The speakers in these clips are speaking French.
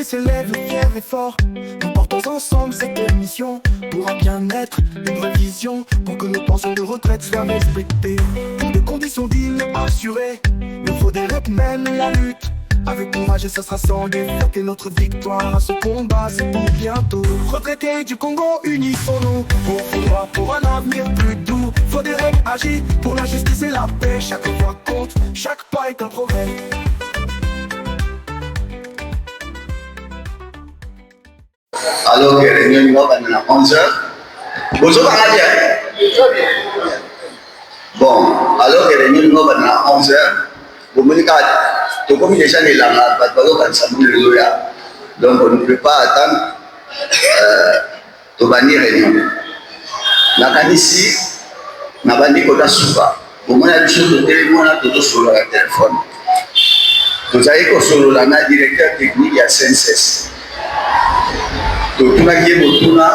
s'élève fier et fort. Nous portons ensemble cette mission pour un bien-être, une vraie vision, pour que nos pensions de retraite soient respectées. Des conditions dignes assurées, nous faut des règles, même la lutte. Avec courage et ça sera sans défaite. Et notre victoire à ce combat, c'est pour bientôt. Retraités du Congo, unissons-nous pour un avenir plus doux. Faut des règles, agir pour la justice et la paix. Chaque voix compte, chaque pas est un progrès. Alors que réunion va à 11h. Bonjour, bien. Bon, alors que réunion va à 11h. Vous me dites que comme déjà les langues, donc on ne peut pas attendre de bannir réunion. La ici, na bandi kota soupa. Vous m'avez dit que téléphone a tout sur le téléphone. Vous avez que sur le directeur technique à SNCS. Donc tout qui est pour la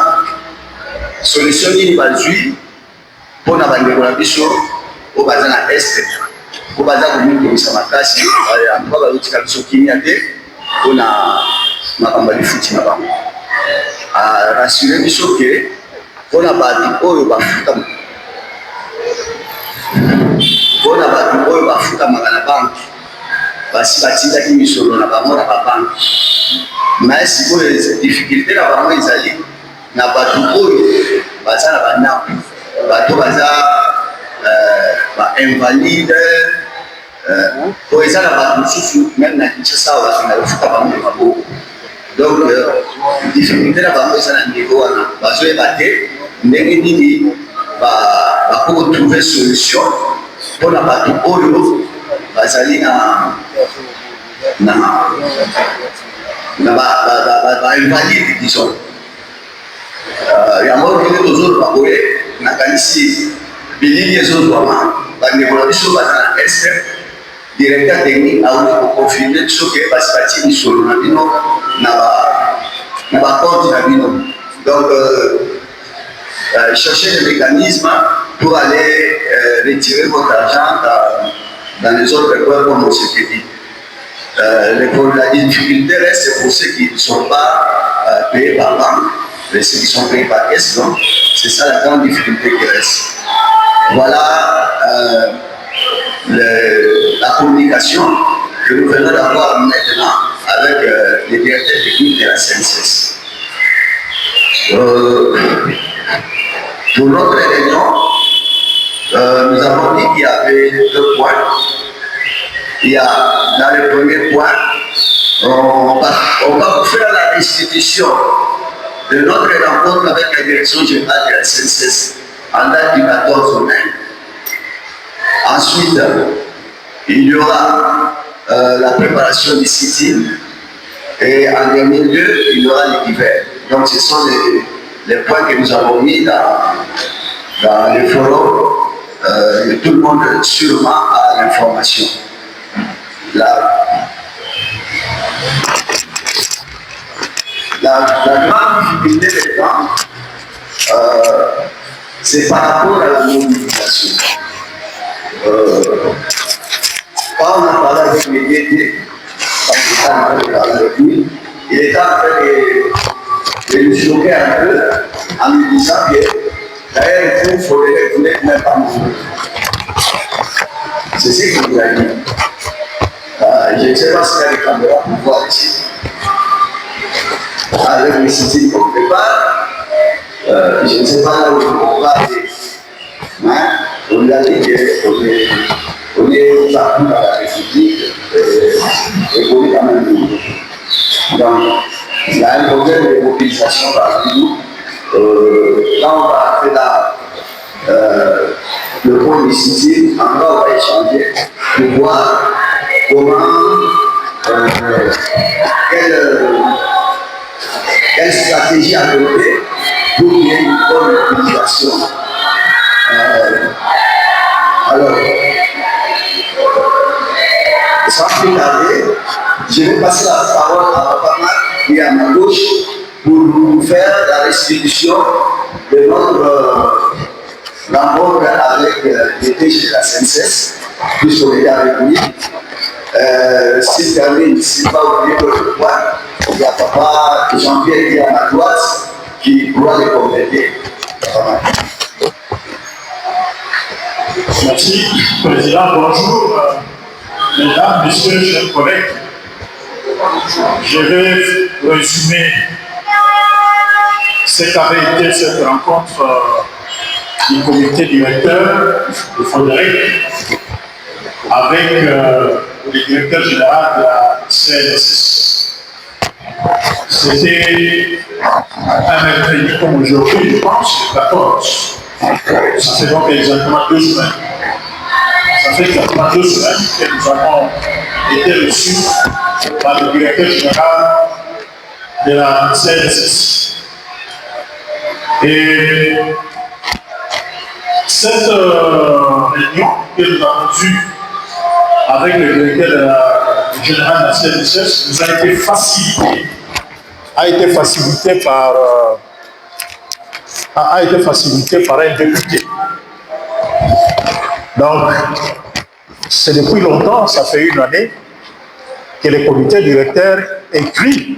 solution ni bazui pour na bandi kota biso au bazana est. Pour baza kumuni komisa makasi ampa balutika biso kimia te mpona makambo ya lifuti na bango rassure biso ke mpona bato oyo bafutamaka na banke basi batindaki misolo na bango na babanke me sikoyo difficulté na bango ezali na bato oyo baza na bandako bato baza invalide pour les gens même na Kinshasa on a fait pas mal de maboko donc difficulté là bas ça na niveau wana bazoe baté ndenge nini ba pour trouver solution pour la bato oyo bazali na invalide disons ya mo que toujours pas boye na kanisi bilili ezozwama bandeko biso baza na expert directeur technique a confirmé que basipati misolo na bino na bakonte na bino donc chercher des mécanismes pour aller retirer votre argent dans les autres coins comme on s'était dit. La difficulté reste pour ceux qui ne sont pas payés par banque, mais ceux qui sont payés par caisse, donc c'est ça la grande difficulté qui reste. Voilà la communication que nous venons d'avoir maintenant avec les directeurs techniques de la CNCS. Pour notre réunion, nous avons dit qu'il y avait deux points. Il y a dans le premier point, on va vous faire la restitution de notre rencontre avec la direction générale de la CNCS en date du 14 mai. Ensuite, il y aura la préparation du sit-in et en dernier lieu, il y aura les divers. Donc ce sont les points que nous avons mis dans le forum et tout le monde sûrement a l'information. La grande difficulté des temps, c'est par rapport à la mobilisation. Quand on a parlé avec les DT, quand on a parlé avec lui, il était en train de nous choquer un peu en nous disant que d'ailleurs, il faudrait que vous n'êtes même pas mouru. C'est ce qu'il nous a dit. Je ne sais pas s'il y a des caméras pour voir ici. Avec les sites qu'on prépare, je ne sais pas là où on va aller. On a dit qu'on est partout dans la République et qu'on est quand même libre. Donc, il y a un problème de mobilisation parmi nous. Là, on va faire le point du site, encore on va échanger pour voir comment, quelle stratégie adopter pour qu'il y ait une bonne mobilisation. Alors, sans plus tarder, je vais passer la parole à Papa Marc et à ma gauche pour nous faire la restitution de notre rencontre avec les DG de la CNCS, puisqu'on était avec lui. S'il termine, s'il va oublier votre point, Il y a papa Jean-Pierre qui est à ma droite, qui pourra les compléter. Merci, Président. Bonjour, mesdames, messieurs, chers collègues. Je vais résumer ce qu'avait été cette rencontre du comité directeur de Frédéric avec le directeur général de la CNSS. C'était un mercredi comme aujourd'hui, je pense, le 14. Ça fait donc exactement 2 semaines. Ça fait exactement 2 semaines que nous avons été reçus par le directeur général de la CNSS. Et cette réunion que nous avons eue avec le directeur général de la CNSS nous a été facilitée par un député. Donc, c'est depuis longtemps, ça fait 1 année, que le comité directeur écrit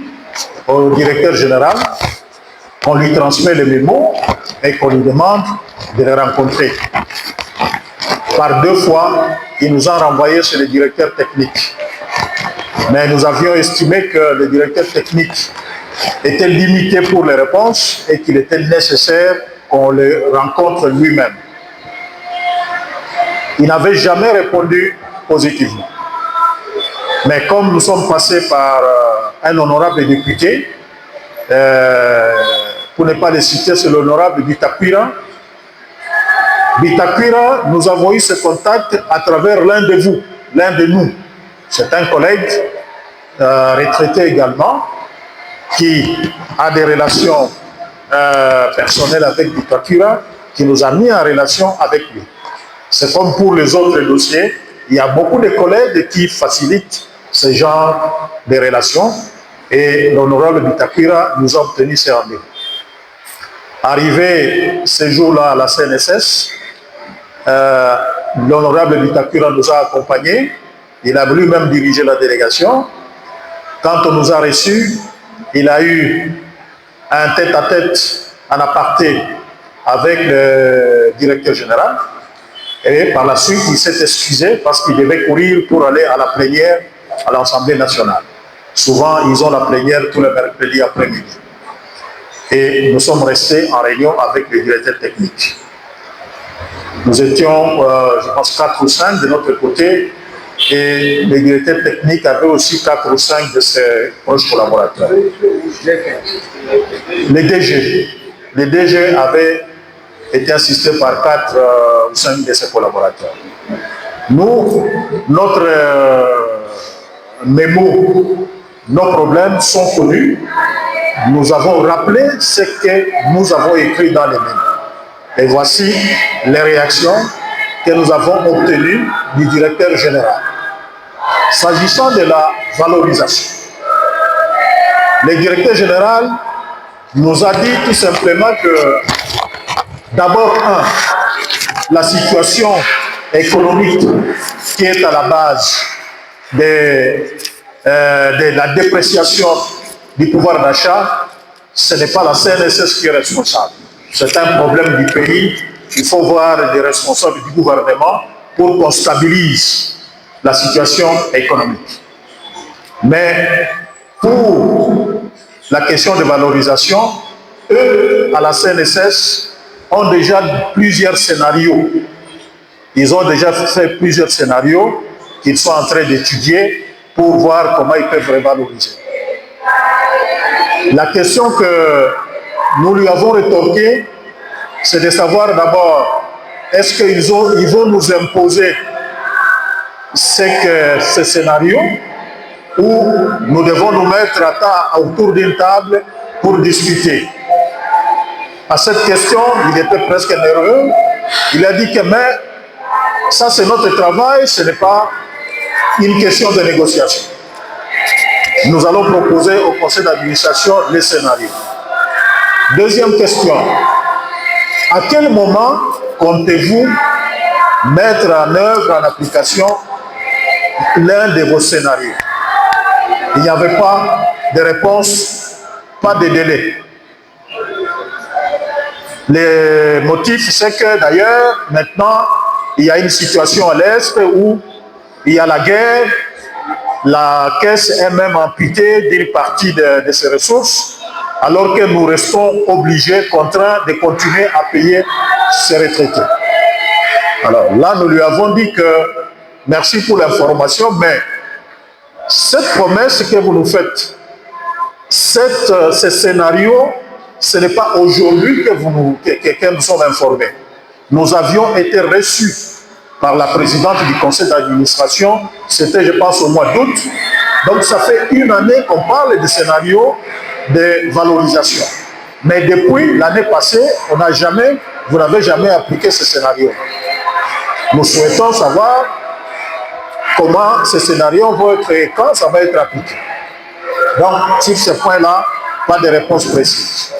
au directeur général, on lui transmet le mémo et qu'on lui demande de le rencontrer. Par 2 fois, il nous a renvoyé chez le directeur technique. Mais nous avions estimé que le directeur technique était limité pour les réponses et qu'il était nécessaire qu'on le rencontre lui-même. Il n'avait jamais répondu positivement. Mais comme nous sommes passés par un honorable député, pour ne pas le citer, c'est l'honorable Bitakwira. Bitakwira, nous avons eu ce contact à travers l'un de vous, l'un de nous. C'est un collègue retraité également, qui a des relations personnelles avec Bitakwira, qui nous a mis en relation avec lui. C'est comme pour les autres dossiers, il y a beaucoup de collègues qui facilitent ce genre de relations et l'honorable Bitakwira nous a obtenu ces rendez-vous. Arrivé ce jour-là à la CNSS, l'honorable Bitakwira nous a accompagnés, il a lui-même dirigé la délégation. Quand on nous a reçus, il a eu un tête-à-tête en aparté avec le directeur général. Et par la suite, il s'est excusé parce qu'il devait courir pour aller à la plénière à l'Assemblée nationale. Souvent, ils ont la plénière tous les mercredis après-midi. Et nous sommes restés en réunion avec le directeur technique. Nous étions, je pense, 4 ou 5 de notre côté, et le directeur technique avait aussi 4 ou 5 de ses proches collaborateurs. Le DG avait été assisté par 4 ou 5 de ses collaborateurs. Nous, notre mémo, nos problèmes sont connus. Nous avons rappelé ce que nous avons écrit dans les mémos. Et voici les réactions que nous avons obtenues du directeur général. S'agissant de la valorisation, le directeur général nous a dit tout simplement que d'abord, la situation économique qui est à la base de la dépréciation du pouvoir d'achat, ce n'est pas la CNSS qui est responsable. C'est un problème du pays. Il faut voir des responsables du gouvernement pour qu'on stabilise la situation économique. Mais pour la question de valorisation, eux, à la CNSS, ont déjà plusieurs scénarios. Ils ont déjà fait plusieurs scénarios qu'ils sont en train d'étudier pour voir comment ils peuvent revaloriser. La question que nous lui avons rétorquée, c'est de savoir d'abord, est-ce qu'ils vont nous imposer ce scénario ou nous devons nous mettre autour d'une table pour discuter. À cette question, il était presque nerveux. Il a dit que mais ça c'est notre travail, ce n'est pas une question de négociation. Nous allons proposer au conseil d'administration les scénarios. Deuxième question. À quel moment comptez-vous mettre en œuvre, en application l'un de vos scénarios? Il n'y avait pas de réponse, pas de délai. Le motif, c'est que d'ailleurs, maintenant, il y a une situation à l'Est où il y a la guerre, la caisse est même amputée d'une partie de ses ressources, alors que nous restons obligés, contraints de continuer à payer ces retraités. Alors là, nous lui avons dit que merci pour l'information, mais cette promesse que vous nous faites, ce scénario, ce n'est pas aujourd'hui que nous sommes informés. Nous avions été reçus par la présidente du conseil d'administration, c'était je pense au mois d'août. Donc ça fait une année qu'on parle de scénario de valorisation. Mais depuis l'année passée, vous n'avez jamais appliqué ce scénario. Nous souhaitons savoir comment ce scénario va être et quand ça va être appliqué. Donc, sur ce point-là, pas de réponse précise.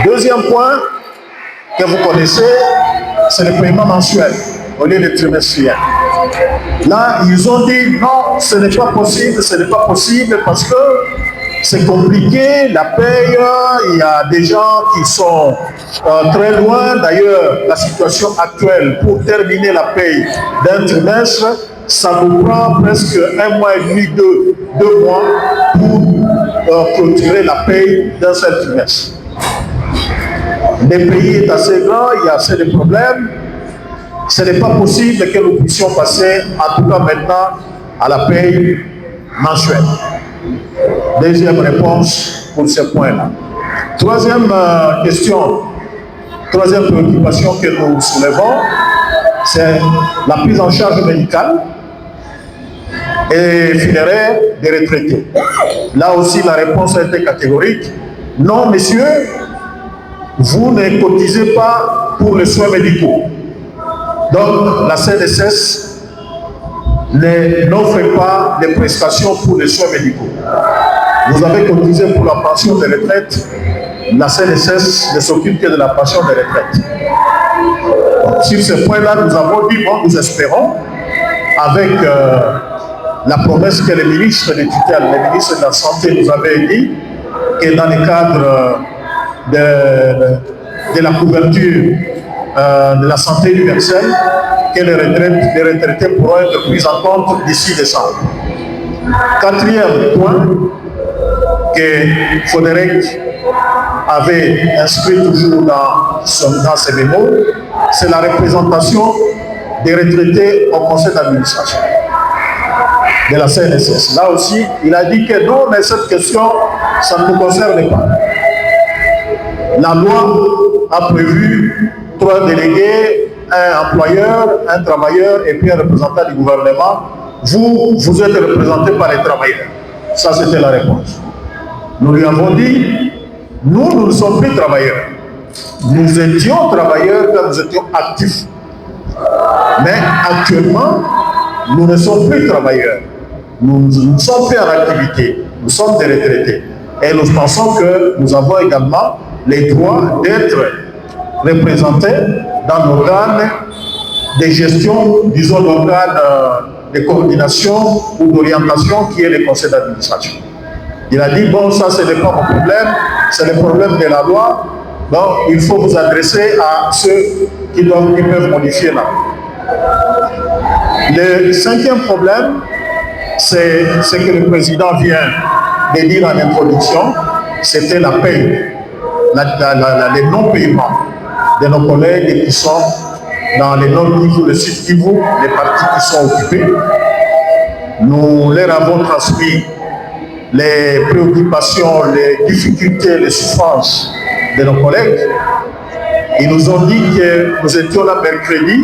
Deuxième point que vous connaissez, c'est le paiement mensuel au lieu de trimestriel. Là, ils ont dit non, ce n'est pas possible parce que c'est compliqué, la paye, il y a des gens qui sont très loin. D'ailleurs, la situation actuelle, pour terminer la paye d'un trimestre, ça nous prend presque 1 mois et demi, 2 mois pour clôturer la paye d'un seul trimestre. Le pays est assez grand, il y a assez de problèmes. Ce n'est pas possible que nous puissions passer, en tout cas maintenant, à la paye mensuelle. Deuxième réponse pour ce point-là. Troisième question, troisième préoccupation que nous soulevons, c'est la prise en charge médicale et funéraire des retraités. Là aussi, la réponse a été catégorique. Non, messieurs, vous ne cotisez pas pour les soins médicaux. Donc, la CNSS n'offre pas de prestations pour les soins médicaux. Vous avez cotisé pour la pension de retraite. La CNSS ne s'occupe que de la pension de retraite. Donc, sur ce point-là, nous avons dit, bon, nous espérons, avec la promesse que le ministre de tutelle, le ministre de la Santé nous avait dit, que dans le cadre de la couverture de la santé universelle, que les retraités pourront être pris en compte d'ici décembre. Quatrième point que Frédéric avait inscrit toujours dans ses mémos, c'est la représentation des retraités au conseil d'administration de la CNSS. Là aussi, il a dit que non, mais cette question, ça ne nous concerne pas. La loi a prévu 3 délégués, un employeur, un travailleur et puis un représentant du gouvernement. Vous êtes représenté par les travailleurs. Ça, c'était la réponse. Nous lui avons dit, nous ne sommes plus travailleurs. Nous étions travailleurs quand nous étions actifs. Mais actuellement, nous ne sommes plus travailleurs. Nous ne sommes plus en activité. Nous sommes des retraités. Et nous pensons que nous avons également les droits d'être représentés dans l'organe de gestion, disons l'organe de coordination ou d'orientation qui est le conseil d'administration. Il a dit, bon, ça ce n'est pas mon problème, c'est le problème de la loi, donc il faut vous adresser à ceux qui peuvent modifier la loi. Le 5e problème, c'est ce que le président vient de dire en introduction, c'était la paye, les non-paiements de nos collègues qui sont dans les Nord-Kivu, le Sud-Kivu, les parties qui sont occupées. Nous leur avons transmis les préoccupations, les difficultés, les souffrances de nos collègues. Ils nous ont dit que nous étions là mercredi,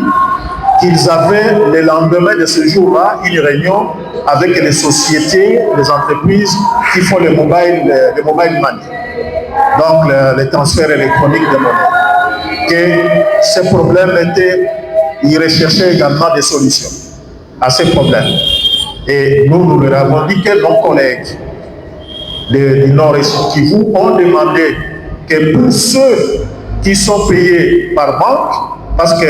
qu'ils avaient le lendemain de ce jour-là une réunion avec les sociétés, les entreprises qui font le mobile money, donc les transferts électroniques de monnaie. Que ces problèmes ils recherchaient également des solutions à ces problèmes. Et nous leur avons dit que nos collègues du Nord et Sud-Kivu ont demandé que pour ceux qui sont payés par banque, parce que,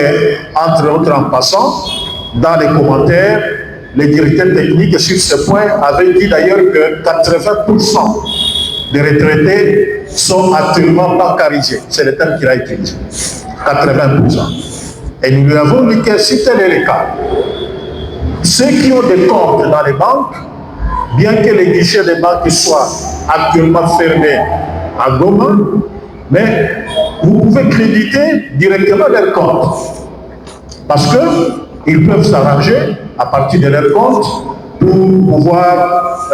entre autres en passant, dans les commentaires, les directeurs techniques sur ce point avaient dit d'ailleurs que 80% des retraités sont actuellement bancarisés. C'est le terme qu'il a utilisé. 80%. Et nous lui avons dit que si tel est le cas, ceux qui ont des comptes dans les banques, bien que les guichets des banques soient actuellement fermés à Goma, mais vous pouvez créditer directement leurs comptes. Parce qu'ils peuvent s'arranger à partir de leurs comptes pour pouvoir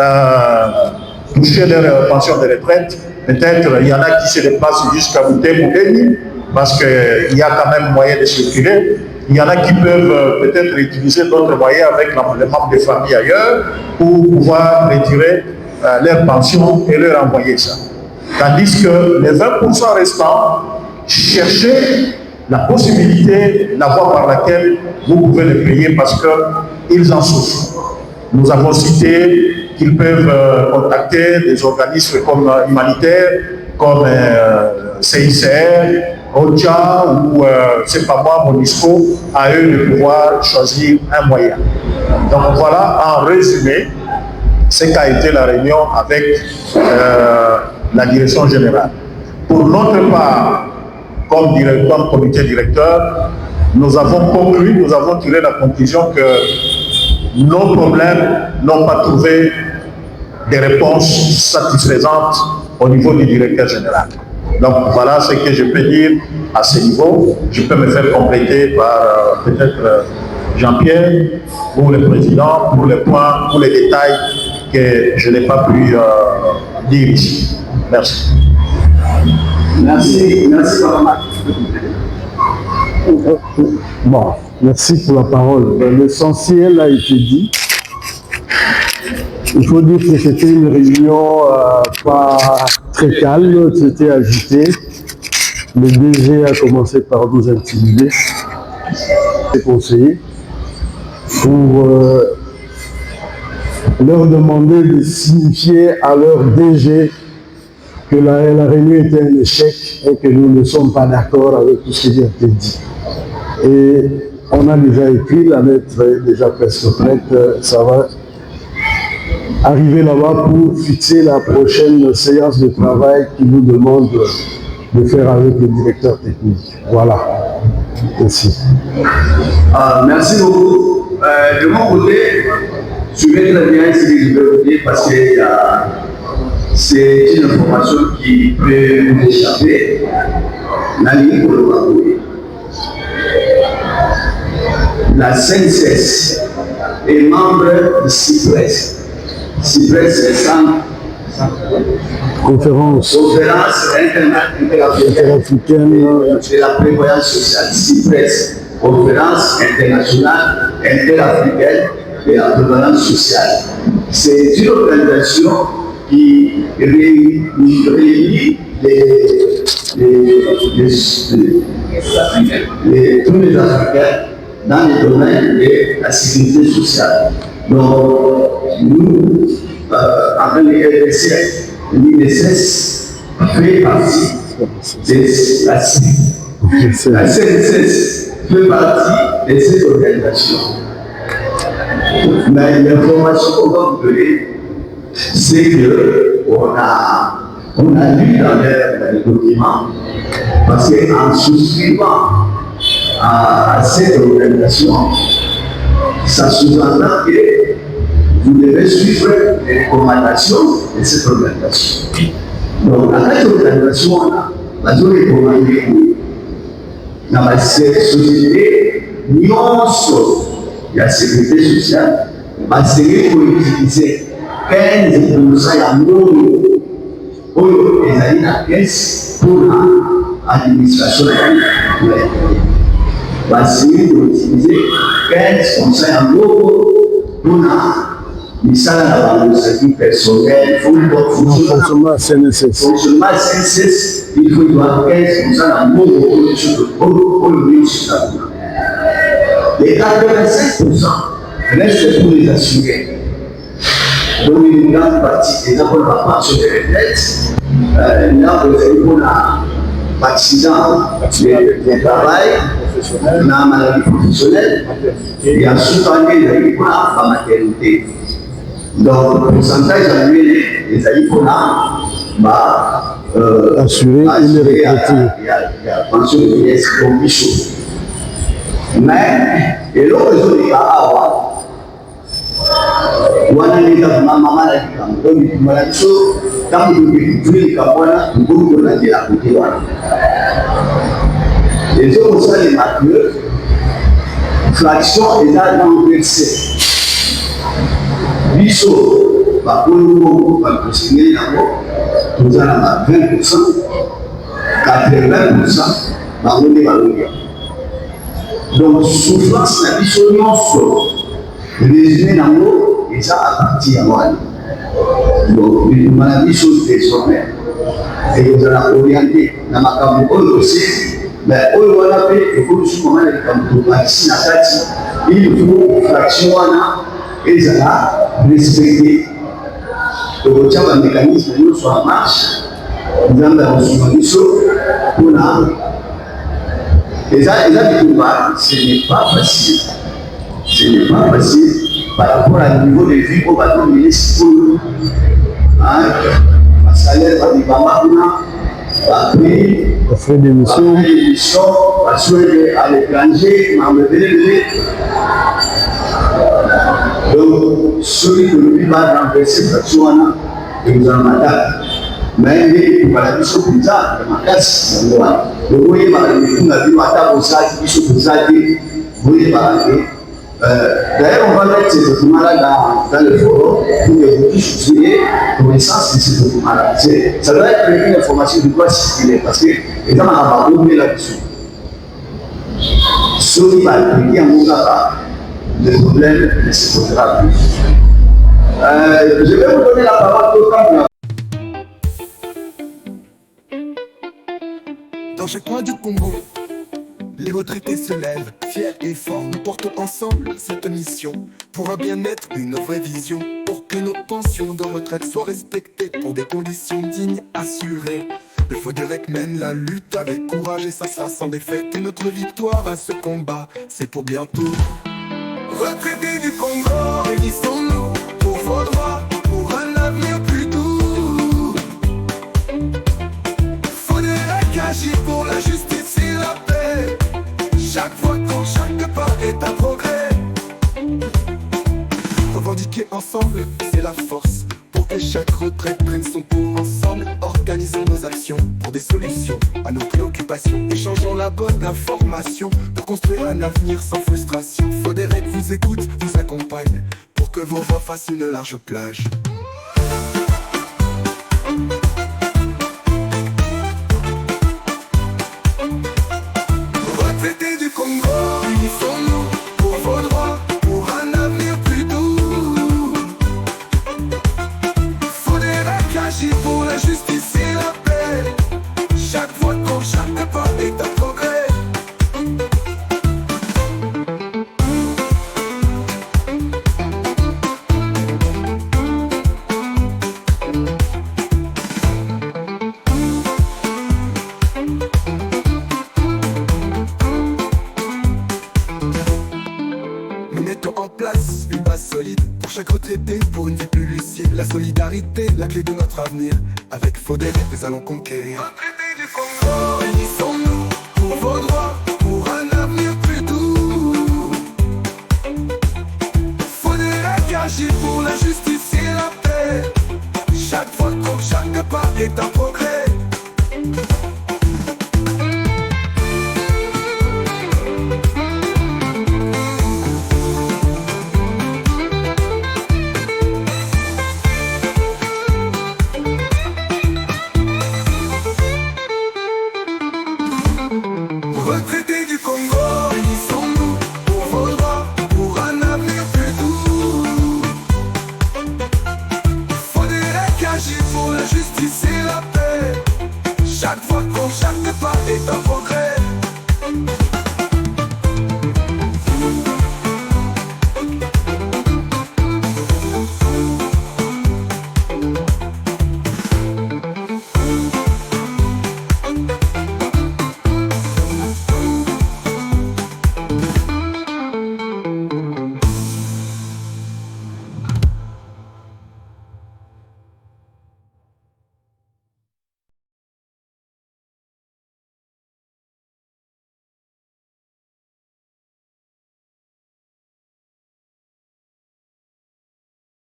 toucher leur pension de retraite. Peut-être il y en a qui se déplacent jusqu'à Bouté-Boudéni, parce qu'il y a quand même moyen de circuler. Il y en a qui peuvent peut-être utiliser d'autres moyens avec les membres de famille ailleurs pour pouvoir retirer leur pension et leur envoyer ça. Tandis que les 20% restants, cherchez la possibilité, la voie par laquelle vous pouvez les payer parce qu'ils en souffrent. Nous avons cité qu'ils peuvent contacter des organismes comme humanitaires, comme CICR, OCHA ou, c'est pas moi, Monisco, à eux de pouvoir choisir un moyen. Donc voilà, en résumé, ce qu'a été la réunion avec la direction générale. Pour notre part, comme comité directeur, nous avons conclu, nous avons tiré la conclusion que nos problèmes n'ont pas trouvé des réponses satisfaisantes au niveau du directeur général. Donc voilà ce que je peux dire à ce niveau. Je peux me faire compléter par peut-être Jean-Pierre ou le président pour les points, pour les détails que je n'ai pas pu dire ici. Merci. Merci, merci Papa. Bon, merci pour la parole. L'essentiel a été dit. Il faut dire que c'était une réunion pas très calme, c'était agité. Le DG a commencé par nous intimider, les conseillers, pour leur demander de signifier à leur DG que la réunion était un échec et que nous ne sommes pas d'accord avec tout ce qui a été dit. Et on a déjà écrit, la lettre est déjà presque prête, ça va arriver là-bas pour fixer la prochaine séance de travail qui nous demande de faire avec le directeur technique. Voilà. Merci. Merci beaucoup. De mon côté, je vais très bien ce que je vais vous dire parce que c'est une information qui peut nous échapper. La CNCS est membre de CIPRES. CIPRES, c'est Conférence interafricaine de la prévoyance sociale. CIPRES, Conférence internationale interafricaine de la prévoyance sociale. C'est une organisation qui réunit tous les Africains dans le domaine de la sécurité sociale. Donc, nous, en RDC, l'INSS fait partie de la CNSS. La CNSS fait partie de cette organisation. Mais l'information qu'on va vous donner, c'est qu'on a lu dans les documents, parce qu'en souscrivant à cette organisation, ça sous-entend que vous devez suivre les recommandations de cette organisation. Donc, dans cette organisation, on a recommandé dans la société, la sécurité sociale, c'est pour utiliser 15% de l'eau pour les la caisse pour l'administration. C'est pour utiliser 15% de l'eau pour la personnel, fonctionnement CNSS. Fonctionnement CNSS, il faut avoir 15% de l'eau pour le ministère. Les 85% restent pour les assurés. Donc, une grande partie des apports de la pension de retraite, là, pour la accident de travail, professionnelle, na maladie professionnelle, il y a souvent des pour la maternité. Donc, le pourcentage annuel des aïeux pour la assurer une retraite. Il y a pension de vieillesse comme bichot. Mais, et l'autre raison de avoir, wana nenda mama la kikambo ni malacho tangu ndio kabwana nguvu na ndio kutewa les autres sont les matures fraction est dans le verset biso ba kongo ba kusinye nako tuzana na 20% 80% ba ngone balonga donc souffrance na biso nyonso résumé nango et ça à partir à moi. Donc, une maladie chose désormais. Et vous allez orienter dans ma campagne aussi. Mais on va l'appeler, et comme souvent, il faut fraction et ça va respecter. Donc, il y a un mécanisme qui soit en marche. Nous avons un pour et ça, ce n'est pas facile. Ce n'est pas facile. Par rapport au niveau de vie au bateau municipal, le salaire va du prix, les frais d'émission, à l'étranger, donc celui que le va renverser fraction, nous en matin. Mais il va la mission plus tard, ma casse, le voyez, la vie va d'ailleurs, on va mettre ces documents-là dans le forum pour que vous puissiez connaissance de ces documents-là. Ça doit être une information de quoi circuler parce que les gens n'ont pas oublié là-dessus. Ceux qui vont appliquer en mon cas, le problème ne se posera plus. Je vais vous donner la parole au temps. Dans chaque coin du Congo, les retraités se lèvent, fiers et forts. Nous portons ensemble cette mission pour un bien-être, une vraie vision, pour que nos pensions de retraite soient respectées, pour des conditions dignes assurées. Le Fodérec mène la lutte avec courage et ça sera sans défaite. Et notre victoire à ce combat, c'est pour bientôt. Retraités du Congo, unissons-nous pour vos droits, pour un avenir plus doux. Fodérec agit pour la justice et la paix. Chaque fois quand chaque pas est un progrès. Revendiquer ensemble, c'est la force. Pour que chaque retraite prenne son cours ensemble, organisons nos actions pour des solutions à nos préoccupations. Échangeons la bonne information pour construire un avenir sans frustration. Fodérec vous écoute, vous accompagne pour que vos voix fassent une large plage. Retraités du Congo, unissons-nous pour vos droits, pour un avenir plus doux. Fodérec agit pour la justice et la paix. Chaque fois quand chaque pas est un progrès. En place une base solide pour chaque retraité, pour une vie plus lucide. La solidarité, la clé de notre avenir. Avec Fodérec, nous allons conquérir. Retraités du Congo, unissons-nous pour vos droits.